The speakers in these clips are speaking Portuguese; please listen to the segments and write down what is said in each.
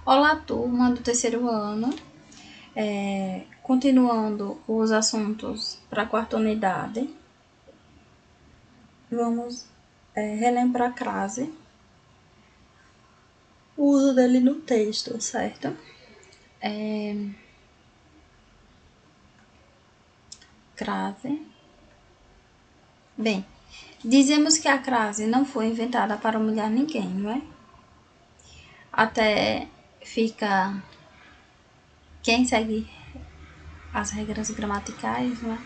Olá, turma do terceiro ano. Continuando os assuntos para a quarta unidade, vamos relembrar a crase, o uso dele no texto, certo? Crase. Bem, dizemos que a crase não foi inventada para humilhar ninguém, não é? Até fica quem segue as regras gramaticais, né?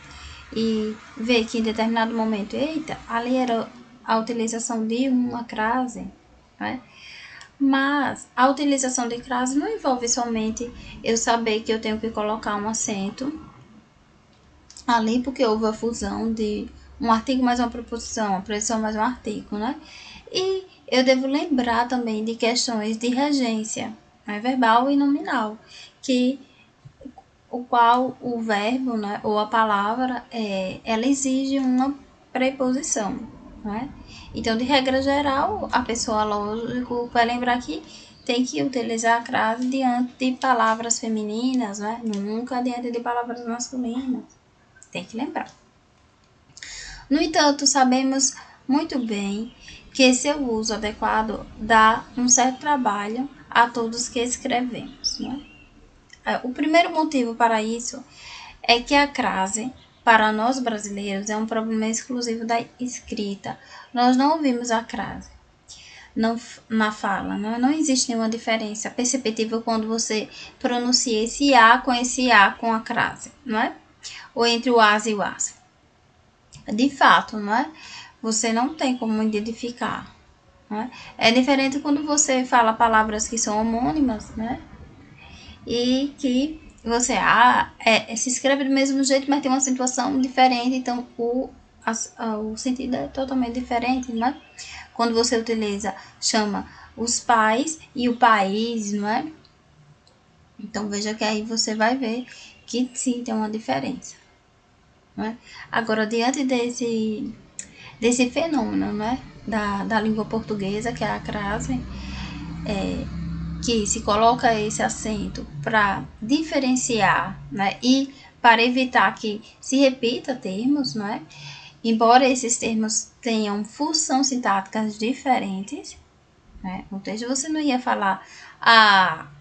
E vê que em determinado momento, eita, ali era a utilização de uma crase, né? Mas a utilização de crase não envolve somente eu saber que eu tenho que colocar um acento ali, porque houve a fusão de um artigo mais uma preposição mais um artigo, né? E eu devo lembrar também de questões de regência, né, verbal e nominal, que o qual o verbo, né, ou a palavra, ela exige uma preposição, né? Então, de regra geral, a pessoa, lógico, vai lembrar que tem que utilizar a crase diante de palavras femininas, né? Nunca diante de palavras masculinas. Tem que lembrar. No entanto, sabemos muito bem que seu uso adequado dá um certo trabalho a todos que escrevemos, né? O primeiro motivo para isso é que a crase, para nós brasileiros, é um problema exclusivo da escrita. Nós não ouvimos a crase na fala, não existe nenhuma diferença perceptível quando você pronuncia esse A com a crase, não é? Ou entre o as e o as. De fato, não é? Você não tem como identificar. Não é diferente quando você fala palavras que são homônimas, né? E que você se escreve do mesmo jeito, mas tem uma situação diferente, então o sentido é totalmente diferente, né? Quando você chama os pais e o país, não é? Então veja que aí você vai ver que sim tem uma diferença, não é? Agora, diante desse fenômeno, né, da língua portuguesa, que é a crase, que se coloca esse acento para diferenciar, né, e para evitar que se repita termos, né, embora esses termos tenham funções sintáticas diferentes, né, no texto você não ia falar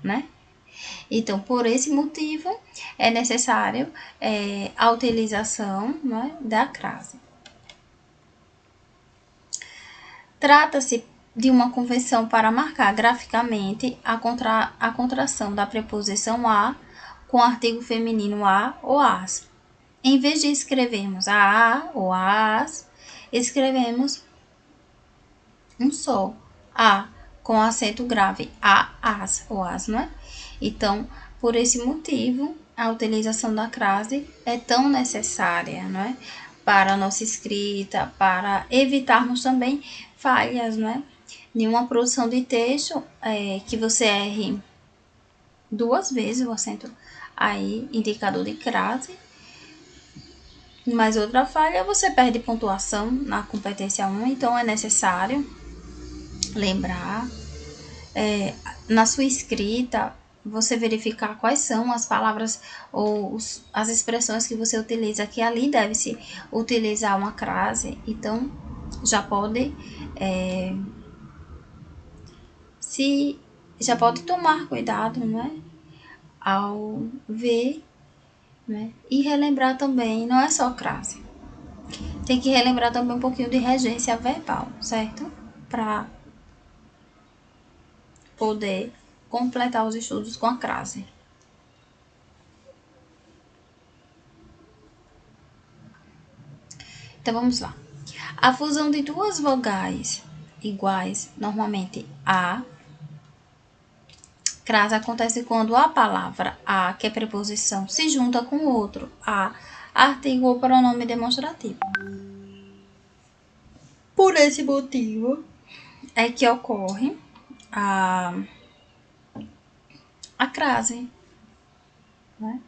né, então por esse motivo é necessário a utilização, né, da crase. Trata-se de uma convenção para marcar graficamente a contração da preposição a com o artigo feminino a ou as. Em vez de escrevermos a ou as, escrevemos um só a com acento grave as ou as, não é? Então, por esse motivo, a utilização da crase é tão necessária, não é? Para a nossa escrita, para evitarmos também falhas, né? Nenhuma produção de texto que você erre duas vezes o acento aí, indicador de crase, mas outra falha você perde pontuação na competência 1, então é necessário lembrar na sua escrita você verificar quais são as palavras ou as expressões que você utiliza, que ali deve-se utilizar uma crase, então já pode já pode tomar cuidado, né, ao ver, né, e relembrar também, não é só crase, tem que relembrar também um pouquinho de regência verbal, certo? Para poder completar os estudos com a crase. Então vamos lá. A fusão de duas vogais iguais, normalmente a, crase acontece quando a palavra a, que é preposição, se junta com o outro a, artigo ou pronome demonstrativo. Por esse motivo é que ocorre a crase, né?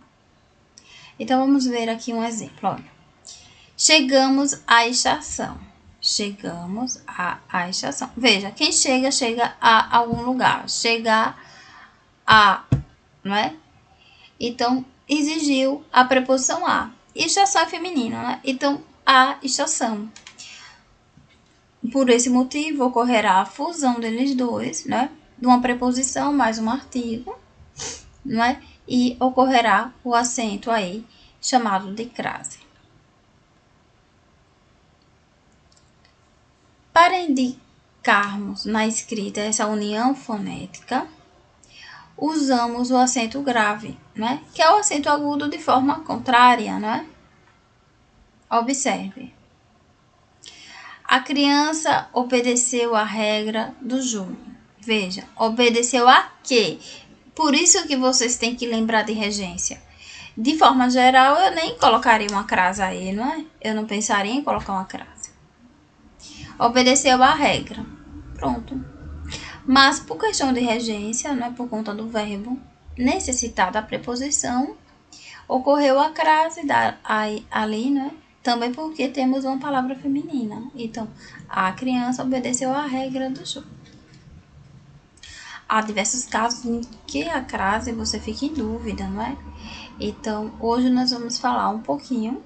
Então vamos ver aqui um exemplo. Olha. Chegamos à estação. Chegamos à estação. Veja, quem chega a algum lugar. Chegar a, não é? Então, exigiu a preposição a. Estação é feminino, né? Então, a estação. Por esse motivo, ocorrerá a fusão deles dois, né? De uma preposição mais um artigo, não é? E ocorrerá o acento aí, chamado de crase. Para indicarmos na escrita essa união fonética, usamos o acento grave, né? Que é o acento agudo de forma contrária, né? Observe. A criança obedeceu a regra do jogo. Veja, obedeceu a quê? Por isso que vocês têm que lembrar de regência. De forma geral, eu nem colocaria uma crase aí, não é? Eu não pensaria em colocar uma crase. Obedeceu a regra. Pronto. Mas por questão de regência, não é por conta do verbo necessitar da preposição, ocorreu a crase ali, né? Também porque temos uma palavra feminina. Então, a criança obedeceu à regra do jogo. Há diversos casos em que a crase você fica em dúvida, não é? Então, hoje nós vamos falar um pouquinho,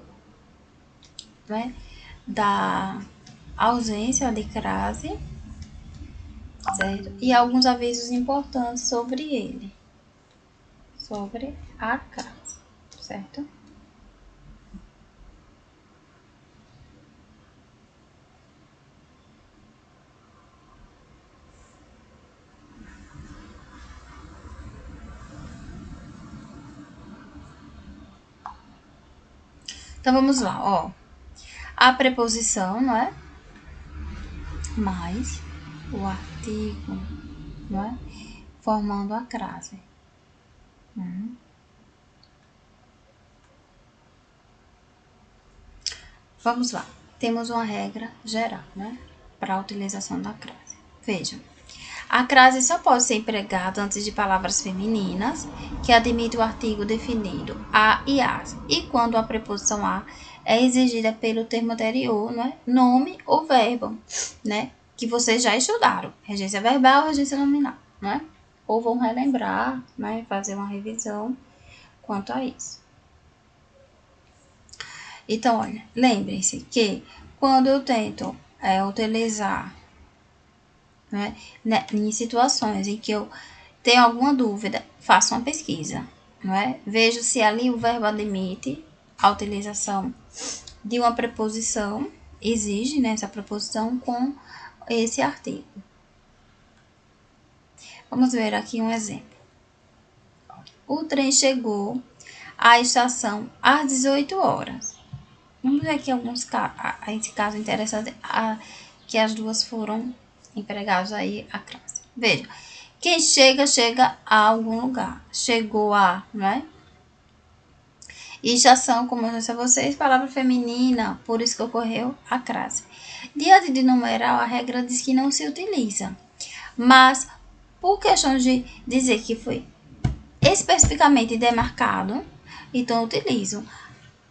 né, da ausência de crase, certo? E alguns avisos importantes sobre ele, sobre a crase, certo? Então, vamos lá, ó. A preposição, não é? Mais o artigo, não é? Formando a crase. Vamos lá. Temos uma regra geral, né? Para a utilização da crase. Vejam. A crase só pode ser empregada antes de palavras femininas que admitem o artigo definido a e as, e quando a preposição a é exigida pelo termo anterior, né? Nome ou verbo, né? Que vocês já estudaram, regência verbal, regência nominal, né? Ou vão relembrar, né? Fazer uma revisão quanto a isso. Então, olha, lembrem-se que quando eu tento utilizar, né, em situações em que eu tenho alguma dúvida, faço uma pesquisa, não é? Vejo se ali o verbo admite a utilização de uma preposição, exige, né, essa preposição com esse artigo. Vamos ver aqui um exemplo. O trem chegou à estação às 18 horas. Vamos ver aqui alguns casos, esse caso interessante, que as duas foram empregadas aí a crase. Veja, quem chega, chega a algum lugar. Chegou a, não é? Estação, como eu disse a vocês, palavra feminina, por isso que ocorreu a crase. Diante de numeral, a regra diz que não se utiliza. Mas, por questão de dizer que foi especificamente demarcado, então eu utilizo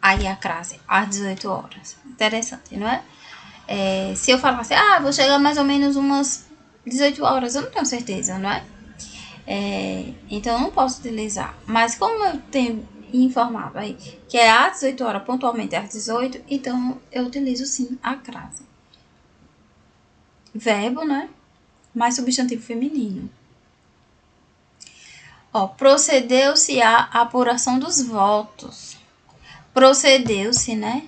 aí a crase às 18 horas. Interessante, não é? Se eu falasse, vou chegar mais ou menos umas 18 horas, eu não tenho certeza, não é? Então eu não posso utilizar. Mas como eu tenho informado aí que é às 18 horas, pontualmente às 18, então eu utilizo sim a crase. Verbo, né? Mais substantivo feminino. Ó, procedeu-se à apuração dos votos. Procedeu-se, né?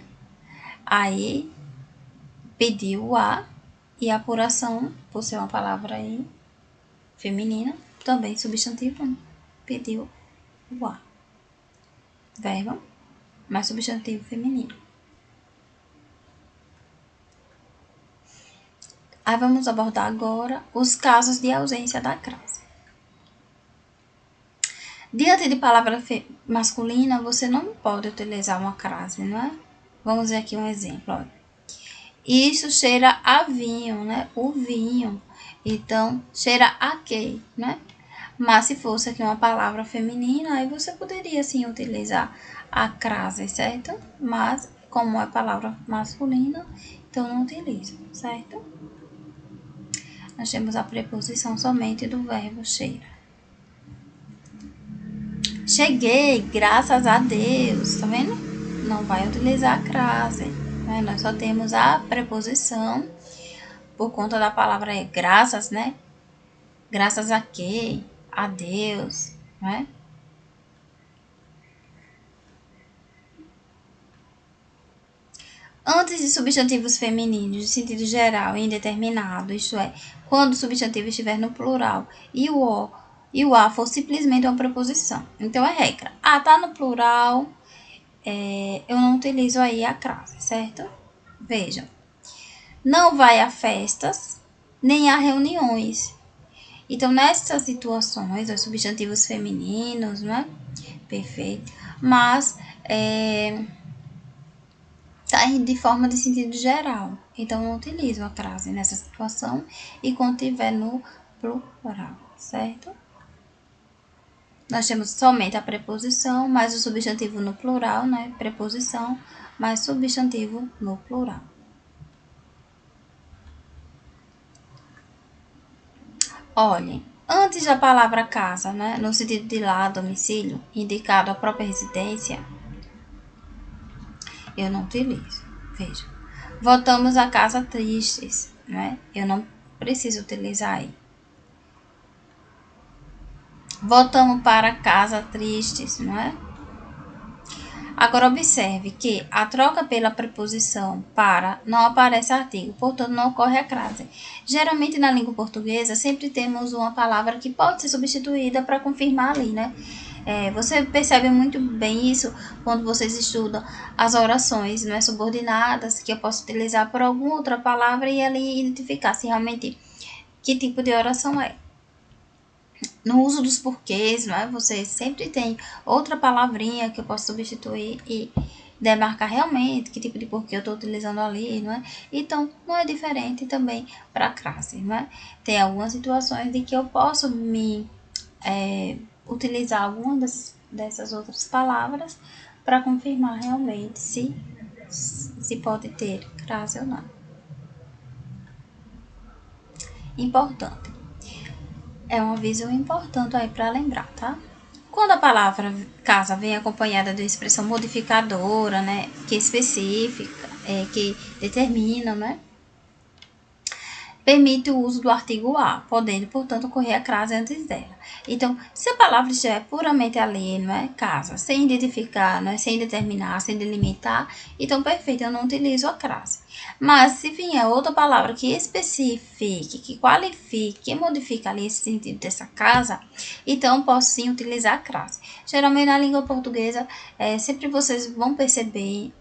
Aí pediu a, e a apuração, por ser uma palavra aí feminina, também substantivo, né? Pediu o a. Verbo, mais substantivo feminino. Aí vamos abordar agora os casos de ausência da crase. Diante de palavra masculina, você não pode utilizar uma crase, não é? Vamos ver aqui um exemplo, olha. Isso cheira a vinho, né? O vinho. Então, cheira a quê, né? Mas se fosse aqui uma palavra feminina, aí você poderia sim utilizar a crase, certo? Mas, como é palavra masculina, então não utilizo, certo? Nós temos a preposição somente do verbo cheira. Cheguei, graças a Deus, tá vendo? Não vai utilizar a crase, né? Nós só temos a preposição por conta da palavra graças, né? Graças a quê? A Deus, né? Antes de substantivos femininos, de sentido geral e indeterminado, isto é, quando o substantivo estiver no plural e o a for simplesmente uma preposição. Então é regra. Ah, tá no plural, eu não utilizo aí a crase, certo? Vejam. Não vai a festas, nem a reuniões. Então, nessas situações, os substantivos femininos, né? Perfeito. Mas, tá de forma de sentido geral. Então, não utilizo a crase nessa situação e quando tiver no plural, certo? Nós temos somente a preposição, mais o substantivo no plural, né? Preposição, mais substantivo no plural. Olhem, antes da palavra casa, né? No sentido de lar, domicílio, indicado a própria residência, eu não utilizo. Veja, voltamos a casa tristes, né? Eu não preciso utilizar aí. Voltamos para casa tristes, não é? Agora observe que a troca pela preposição para não aparece artigo, portanto não ocorre a crase. Geralmente na língua portuguesa sempre temos uma palavra que pode ser substituída para confirmar ali, né? Você percebe muito bem isso quando vocês estudam as orações, né, subordinadas, que eu posso utilizar por alguma outra palavra e ali identificar se realmente que tipo de oração é. No uso dos porquês, não é? Você sempre tem outra palavrinha que eu posso substituir e demarcar realmente que tipo de porquê eu estou utilizando ali, não é? Então, não é diferente também para a crase, não é? Tem algumas situações de que eu posso utilizar algumas dessas outras palavras para confirmar realmente se pode ter crase ou não. Importante. É um aviso importante aí para lembrar, tá? Quando a palavra casa vem acompanhada de uma expressão modificadora, né, que especifica, que determina, né, permite o uso do artigo a, podendo, portanto, ocorrer a crase antes dela. Então, se a palavra estiver puramente alheia, não é? Casa, sem identificar, não é? Sem determinar, sem delimitar, então, perfeito, eu não utilizo a crase. Mas, se vier outra palavra que especifique, que qualifique, que modifique ali esse sentido dessa casa, então, posso sim utilizar a crase. Geralmente, na língua portuguesa, sempre vocês vão perceber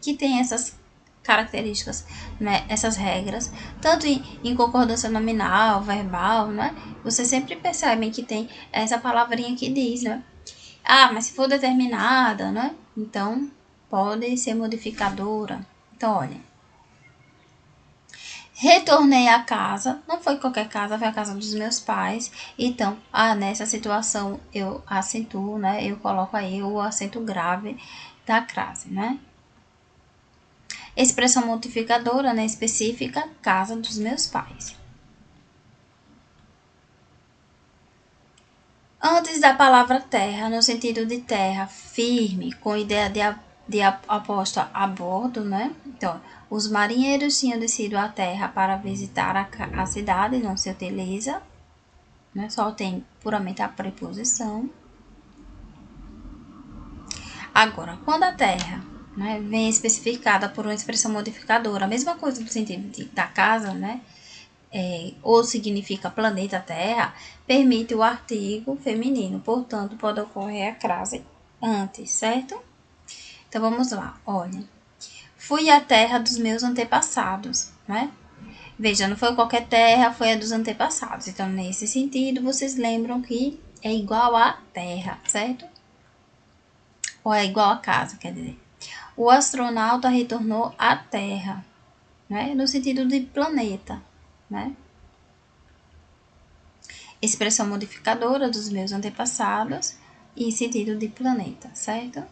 que tem essas características, né, essas regras, tanto em concordância nominal, verbal, né, vocês sempre percebem que tem essa palavrinha que diz, né, mas se for determinada, né, então pode ser modificadora. Então, olha, retornei à casa, não foi qualquer casa, foi a casa dos meus pais, então, nessa situação eu acentuo, né, eu coloco aí o acento grave da crase, né. Expressão modificadora, né, específica, casa dos meus pais. Antes da palavra terra, no sentido de terra firme, com ideia de aposta a bordo, né? Então, os marinheiros tinham descido à terra para visitar a cidade, não se utiliza, né? Só tem puramente a preposição. Agora, quando a terra, né, vem especificada por uma expressão modificadora, a mesma coisa do sentido da casa, né? Ou significa planeta Terra, permite o artigo feminino, portanto, pode ocorrer a crase antes, certo? Então vamos lá, olha. Fui à terra dos meus antepassados, né? Veja, não foi qualquer terra, foi a dos antepassados. Então, nesse sentido, vocês lembram que é igual a terra, certo? Ou é igual a casa, quer dizer. O astronauta retornou à Terra, né? No sentido de planeta, né? Expressão modificadora dos meus antepassados e sentido de planeta, certo?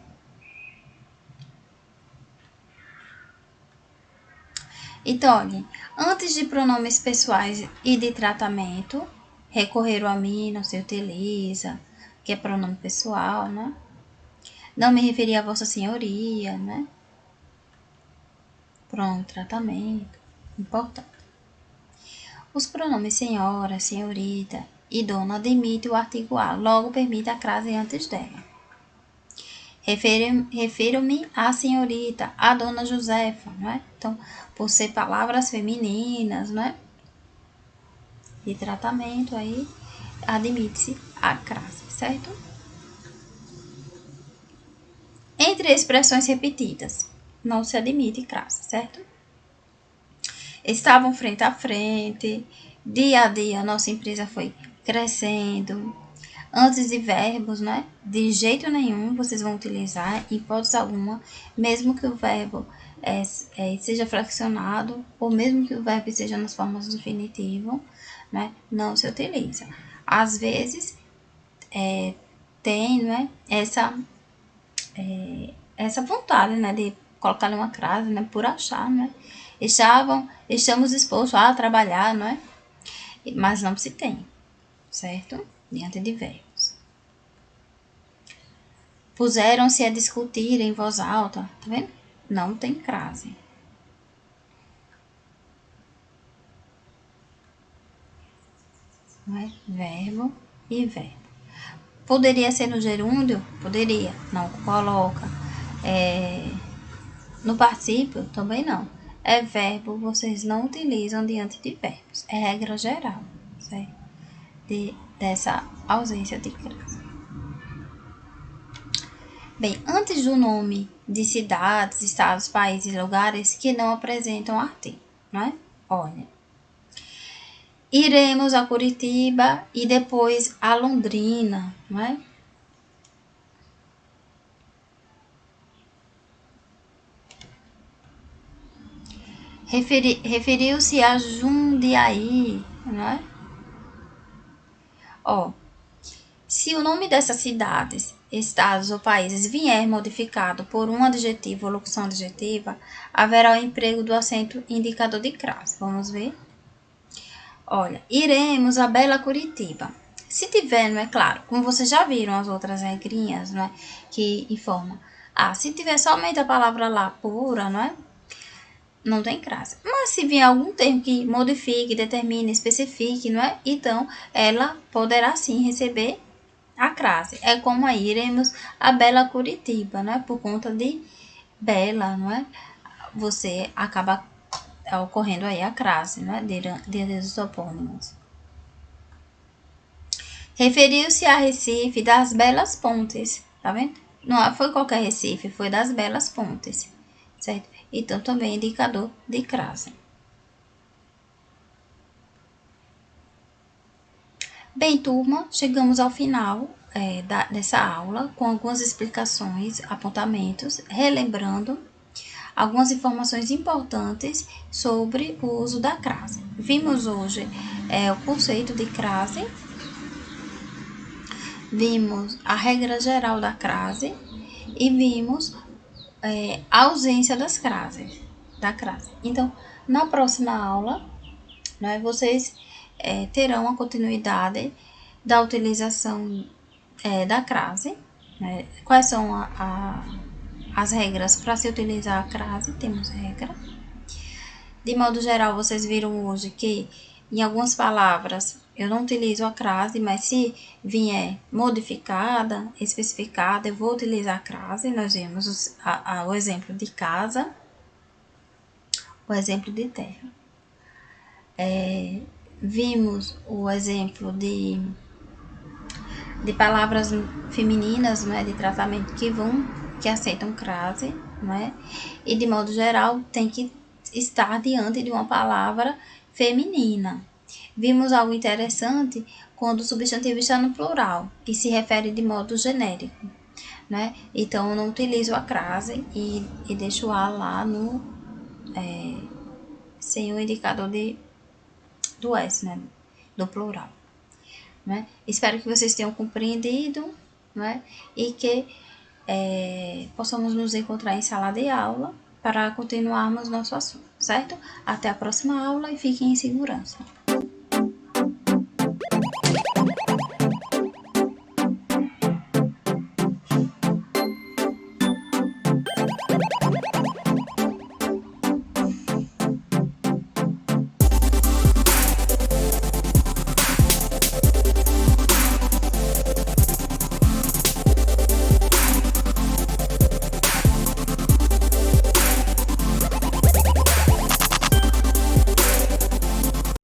Então, olhem, antes de pronomes pessoais e de tratamento, recorrer a mim não se utiliza, que é pronome pessoal, né? Não me referi a Vossa Senhoria, né? Pronome tratamento, importante. Os pronomes senhora, senhorita e dona admitem o artigo a, logo permite a crase antes dela. Refiro-me à senhorita, à dona Josefa, não é? Então, por ser palavras femininas, não é? De tratamento, aí admite-se a crase, certo? Entre expressões repetidas, não se admite crase, certo? Estavam frente a frente, dia a dia a nossa empresa foi crescendo. Antes de verbos, né? De jeito nenhum vocês vão utilizar, em hipótese alguma, mesmo que o verbo seja flexionado, ou mesmo que o verbo esteja nas formas do infinitivo, né? Não se utiliza. Às vezes, tem, né? Essa vontade, né? De colocar uma crase, né? Por achar, né? Estamos dispostos a trabalhar, não é? Mas não se tem, certo? Diante de verbos. Puseram-se a discutir em voz alta, tá vendo? Não tem crase. Não é? Verbo e verbo. Poderia ser no gerúndio? Poderia. Não coloca. No particípio? Também não. É verbo, vocês não utilizam diante de verbos. É regra geral, certo? Dessa ausência de crase. Bem, antes do nome de cidades, estados, países e lugares que não apresentam artigo, não é? Olha. Iremos a Curitiba e depois a Londrina, não é? Referiu-se a Jundiaí, não é? Ó, se o nome dessas cidades, estados ou países vier modificado por um adjetivo ou locução adjetiva, haverá o emprego do acento indicador de crase. Vamos ver? Olha, iremos a bela Curitiba. Se tiver, não é claro, como vocês já viram as outras regrinhas, não é? Que informam. Se tiver somente a palavra lá pura, não é? Não tem crase. Mas se vier algum termo que modifique, determine, especifique, não é? Então, ela poderá sim receber a crase. É como aí, iremos a bela Curitiba, não é? Por conta de bela, não é? Você acaba ocorrendo aí a crase, não é? De dos topônimos. Referiu-se a Recife das Belas Pontes, tá vendo? Não foi qualquer Recife, foi das Belas Pontes, certo? Então, também é indicador de crase. Bem, turma, chegamos ao final dessa aula com algumas explicações, apontamentos, relembrando algumas informações importantes sobre o uso da crase. Vimos hoje o conceito de crase, vimos a regra geral da crase e vimos a ausência da crase. Então, na próxima aula, né, vocês terão a continuidade da utilização da crase. Né? Quais são as regras para se utilizar a crase? Temos regra. De modo geral, vocês viram hoje que em algumas palavras eu não utilizo a crase, mas se vier modificada, especificada, eu vou utilizar a crase. Nós vimos o exemplo de casa, o exemplo de terra. Vimos o exemplo de palavras femininas, né, de tratamento que aceitam crase, né, e de modo geral tem que estar diante de uma palavra feminina. Vimos algo interessante quando o substantivo está no plural e se refere de modo genérico, né? Então eu não utilizo a crase e deixo o a lá no sem o indicador do S, né, do plural. Né? Espero que vocês tenham compreendido, né? E que possamos nos encontrar em sala de aula para continuarmos nosso assunto, certo? Até a próxima aula e fiquem em segurança.